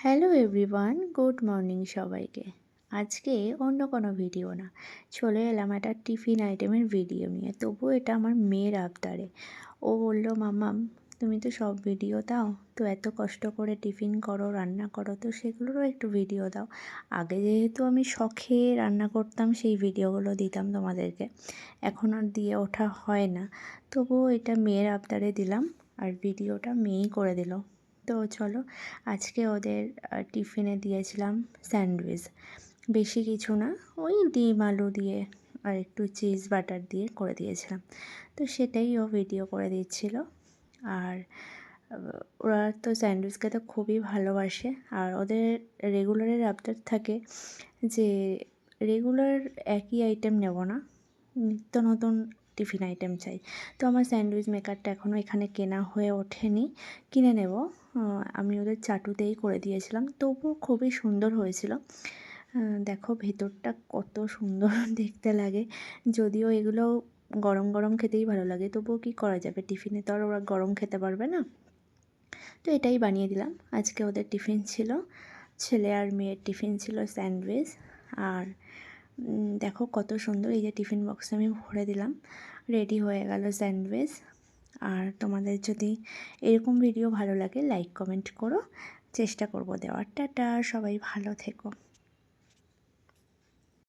Hello everyone, good morning সবাইকে। আজকে অন্য কোনো ভিডিও না, চলে এলাম একটা টিফিন আইটেমের ভিডিও নিয়ে। তবুও এটা আমার মেয়ের আবদারে। ও বলল, মাম্মাম তুমি তো সব ভিডিও দাও, তো এত কষ্ট করে টিফিন করো, রান্না করো, তো সেগুলোরও একটু ভিডিও দাও। আগে যেহেতু আমি শখে রান্না করতাম, সেই ভিডিওগুলো দিতাম তোমাদেরকে, এখন আর দিয়ে ওঠা হয় না। তবুও এটা মেয়ের আবদারে দিলাম, আর ভিডিওটা মেয়েই করে দিল। তো চলো, আজকে ওদের টিফিনে দিয়েছিলাম স্যান্ডউইচ। বেশি কিছু না, ওই ডিম আলু দিয়ে আর একটু চিজ বাটার দিয়ে করে দিয়েছিলাম। তো সেটাই ও ভিডিও করে দিচ্ছিল। আর ওরা তো স্যান্ডউইচ খেতে খুবই ভালোবাসে। আর ওদের রেগুলারের আবদার থাকে যে রেগুলার একই আইটেম নেব না, নিত্য নতুন টিফিন আইটেম চাই। তো আমার স্যান্ডউইচ মেকারটা এখনও এখানে কেনা হয়ে ওঠেনি, কিনে নেব। আমি ওদের চাটুতেই করে দিয়েছিলাম, তবুও খুবই সুন্দর হয়েছিল। দেখো ভেতরটা কত সুন্দর দেখতে লাগে। যদিও এগুলো গরম গরম খেতেই ভালো লাগে, তবুও কি করা যাবে, টিফিনে তো আর ওরা গরম খেতে পারবে না। তো এটাই বানিয়ে দিলাম। আজকে ওদের টিফিন ছিল, ছেলে আর মেয়ের টিফিন ছিল স্যান্ডউইচ। আর দেখো কত সুন্দর, এই যে টিফিন বক্সে আমি ভরে দিলাম, রেডি হয়ে গেল স্যান্ডউইচ। আর তোমাদের যদি এরকম ভিডিও ভালো লাগে, লাইক কমেন্ট করো, চেষ্টা করব দেওয়ার। টাটা, সবাই ভালো থেকো।